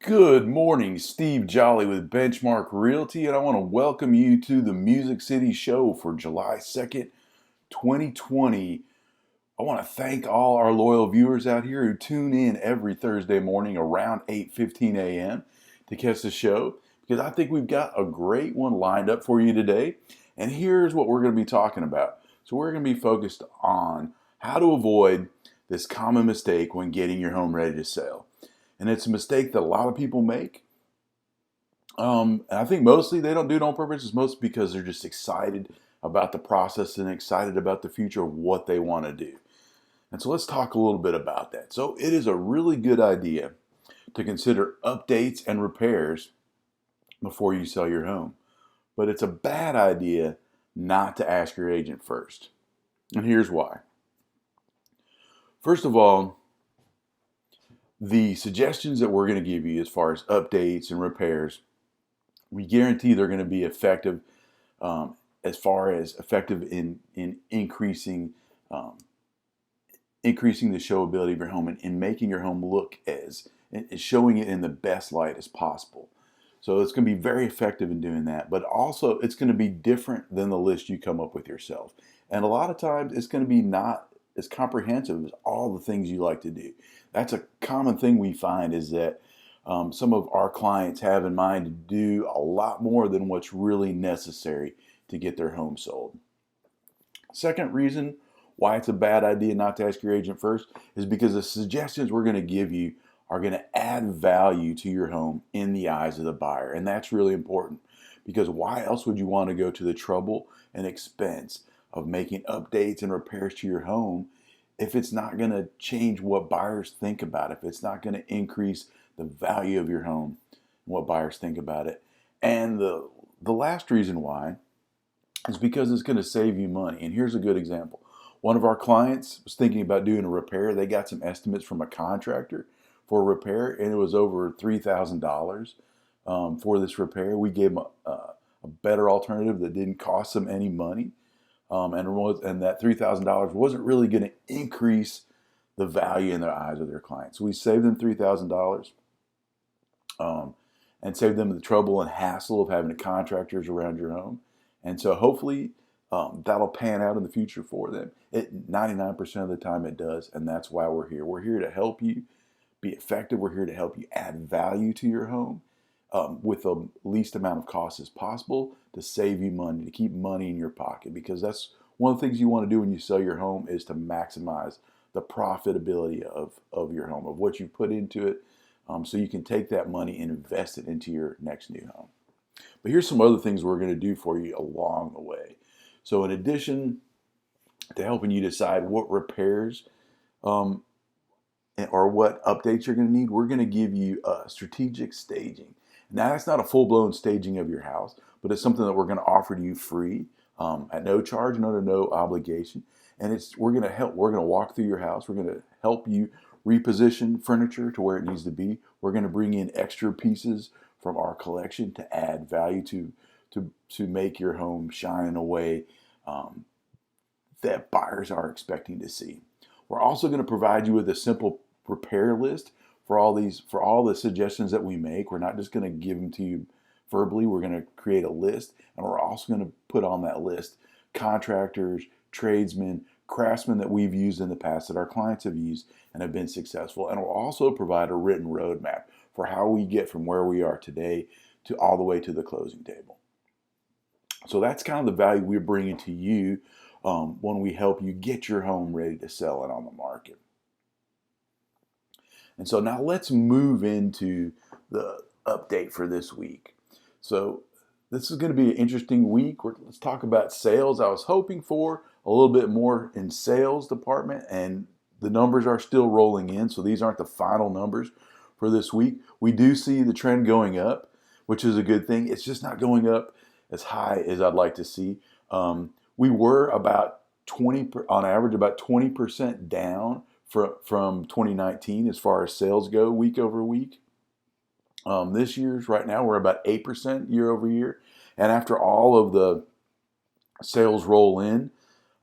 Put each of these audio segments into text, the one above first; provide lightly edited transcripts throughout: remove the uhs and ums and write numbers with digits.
Good morning, Steve Jolly with Benchmark Realty, and I want to welcome you to the Music City Show for July 2nd, 2020. I want to thank all our loyal viewers out here who tune in every Thursday morning around 8:15 a.m. to catch the show because I think we've got a great one lined up for you today. And here's what we're going to be talking about. So, we're going to be focused on how to avoid this common mistake when getting your home ready to sell. And it's a mistake that a lot of people make. And I think mostly they don't do it on purpose. It's mostly because they're just excited about the process and excited about the future of what they want to do. And so let's talk a little bit about that. So it is a really good idea to consider updates and repairs before you sell your home. But it's a bad idea not to ask your agent first. And here's why. First of all, the suggestions that we're going to give you as far as updates and repairs, we guarantee they're going to be effective as far as effective in increasing the showability of your home and making your home look as and showing it in the best light as possible. So it's going to be very effective in doing that, but also it's going to be different than the list you come up with yourself. And a lot of times it's going to be not as comprehensive as all the things you like to do. That's a common thing we find is that some of our clients have in mind to do a lot more than what's really necessary to get their home sold. Second reason why it's a bad idea not to ask your agent first is because the suggestions we're going to give you are going to add value to your home in the eyes of the buyer. And that's really important because why else would you want to go to the trouble and expense of making updates and repairs to your home if it's not going to change what buyers think about it, if it's not going to increase the value of your home and what buyers think about it? And the last reason why is because it's going to save you money. And here's a good example. One of our clients was thinking about doing a repair. They got some estimates from a contractor for a repair, and it was over $3,000 for this repair. We gave them a better alternative that didn't cost them any money, and that $3,000 wasn't really going to increase the value in the eyes of their clients. So we saved them $3,000 and saved them the trouble and hassle of having contractors around your home. And so hopefully that'll pan out in the future for them. 99% of the time it does, and that's why we're here. We're here to help you be effective. We're here to help you add value to your home with the least amount of cost as possible to save you money, to keep money in your pocket, because that's one of the things you want to do when you sell your home is to maximize the profitability of your home, of what you put into it, so you can take that money and invest it into your next new home. But here's some other things we're going to do for you along the way. So in addition to helping you decide what repairs or what updates you're going to need, we're going to give you a strategic staging. Now, that's not a full-blown staging of your house, but it's something that we're going to offer to you free at no charge and under no obligation. And we're going to walk through your house. We're going to help you reposition furniture to where it needs to be. We're going to bring in extra pieces from our collection to add value to make your home shine in a way that buyers are expecting to see. We're also going to provide you with a simple repair list for all the suggestions that we make. We're not just going to give them to you verbally. We're going to create a list, and we're also going to put on that list contractors, tradesmen, craftsmen that we've used in the past that our clients have used and have been successful. And we'll also provide a written roadmap for how we get from where we are today to all the way to the closing table. So that's kind of the value we're bringing to you when we help you get your home ready to sell it on the market. And so now let's move into the update for this week. So this is going to be an interesting week. Let's talk about sales. I was hoping for a little bit more in sales department, and the numbers are still rolling in. So these aren't the final numbers for this week. We do see the trend going up, which is a good thing. It's just not going up as high as I'd like to see. We were about 20 on average, about 20% down from 2019 as far as sales go week over week. This year's right now we're about 8% year over year, and after all of the sales roll in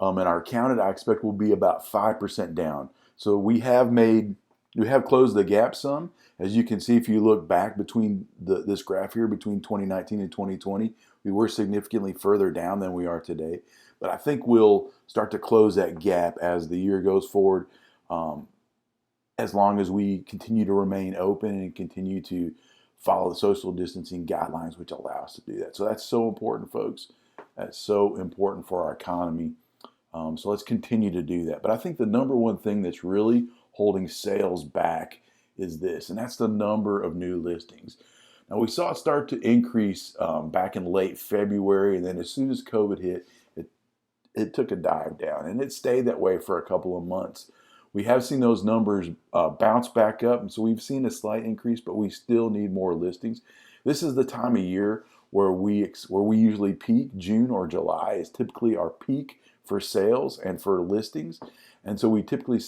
and are counted, I expect we'll be about 5% down. So we have made We have closed the gap some. As you can see, if you look back between this graph here, between 2019 and 2020, we were significantly further down than we are today. But I think we'll start to close that gap as the year goes forward, um, as long as we continue to remain open and continue to follow the social distancing guidelines, which allow us to do that. So that's so important, folks. That's so important for our economy. So let's continue to do that. But I think the number one thing that's really holding sales back is this, and that's the number of new listings. Now, we saw it start to increase back in late February, and then as soon as COVID hit, it took a dive down, and it stayed that way for a couple of months. We have seen those numbers bounce back up, and so we've seen a slight increase, but we still need more listings. This is the time of year where we usually peak. June or July is typically our peak for sales and for listings, and so we typically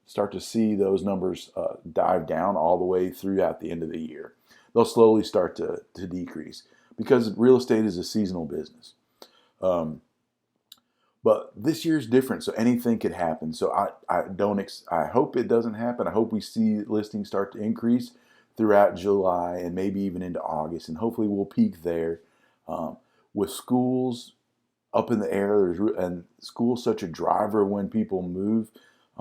start to see those numbers dive down all the way throughout the end of the year. They'll slowly start to decrease because real estate is a seasonal business. But this year's different, so anything could happen. So I hope it doesn't happen. I hope we see listings start to increase throughout July and maybe even into August, and hopefully we'll peak there. With schools up in the air, and school's such a driver when people move.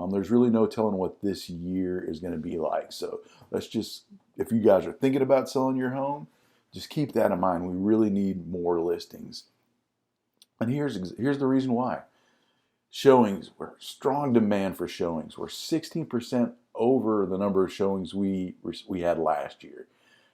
There's really no telling what this year is going to be like. So if you guys are thinking about selling your home, just keep that in mind. We really need more listings. And here's the reason why. Showings, we're strong demand for showings. We're 16% over the number of showings we had last year.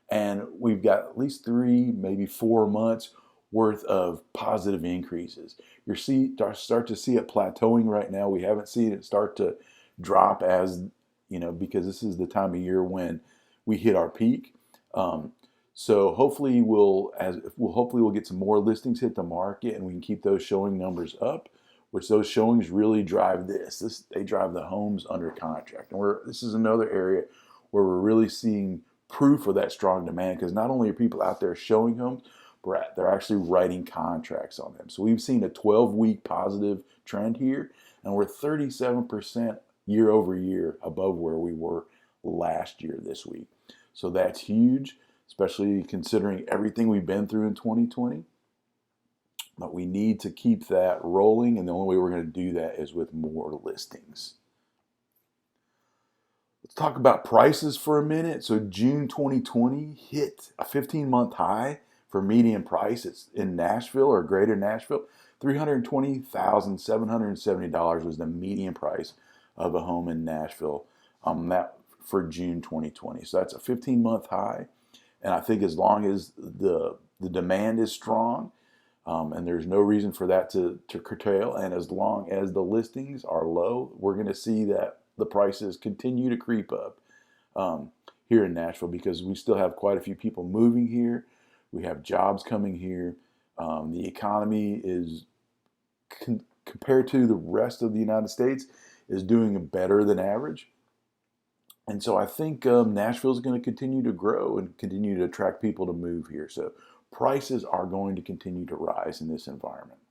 And we've got at least 3, maybe 4 months worth of positive increases. You start to see it plateauing right now. We haven't seen it start to drop because this is the time of year when we hit our peak. So hopefully we'll get some more listings hit the market, and we can keep those showing numbers up, which those showings really drive they drive the homes under contract. And this is another area where we're really seeing proof of that strong demand, because not only are people out there showing homes, but they're actually writing contracts on them. So we've seen a 12-week positive trend here, and we're 37% year over year above where we were last year this week. So that's huge, especially considering everything we've been through in 2020. But we need to keep that rolling, and the only way we're going to do that is with more listings. Let's talk about prices for a minute. So June 2020 hit a 15-month high for median price. It's in Nashville or greater Nashville. $320,770 was the median price of a home in Nashville. That for June 2020. So that's a 15-month high. And I think as long as the demand is strong, and there's no reason for that to curtail, and as long as the listings are low, we're going to see that the prices continue to creep up here in Nashville, because we still have quite a few people moving here. We have jobs coming here. The economy is, compared to the rest of the United States, is doing better than average. And so I think Nashville is going to continue to grow and continue to attract people to move here. So prices are going to continue to rise in this environment.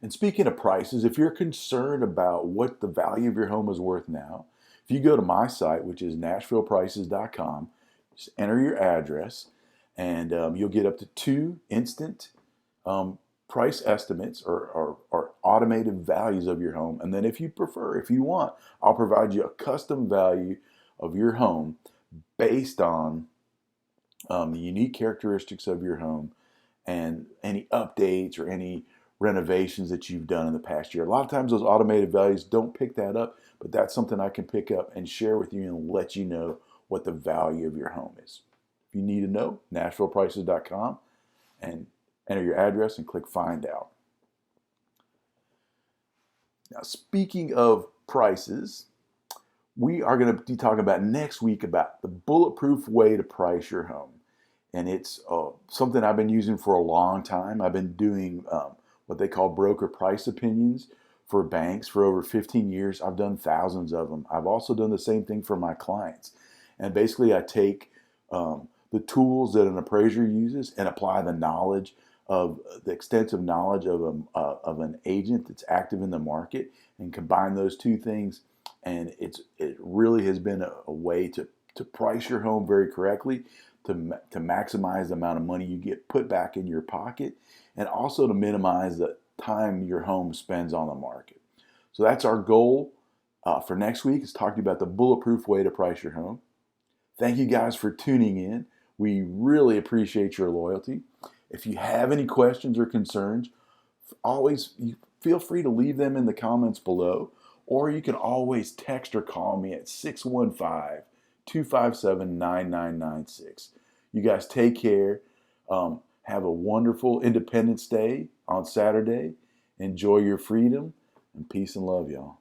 And speaking of prices, if you're concerned about what the value of your home is worth now, if you go to my site, which is NashvillePrices.com, just enter your address, and you'll get up to 2 instant price estimates or automated values of your home. And then if you want, I'll provide you a custom value of your home based on the unique characteristics of your home and any updates or any renovations that you've done in the past year. A lot of times those automated values don't pick that up, but that's something I can pick up and share with you and let you know what the value of your home is. If you need to know, NashvillePrices.com, and enter your address and click Find Out. Now, speaking of prices, we are going to be talking about next week about the bulletproof way to price your home. And it's something I've been using for a long time. I've been doing what they call broker price opinions for banks for over 15 years. I've done thousands of them. I've also done the same thing for my clients. And basically I take the tools that an appraiser uses and apply the extensive knowledge of an agent that's active in the market, and combine those two things and it really has been a way to price your home very correctly, to maximize the amount of money you get put back in your pocket, and also to minimize the time your home spends on the market. So that's our goal for next week, is talking about the bulletproof way to price your home. Thank you guys for tuning in. We really appreciate your loyalty. If you have any questions or concerns, always feel free to leave them in the comments below, or you can always text or call me at 615-257-9996. You guys take care. Have a wonderful Independence Day on Saturday. Enjoy your freedom, and peace and love, y'all.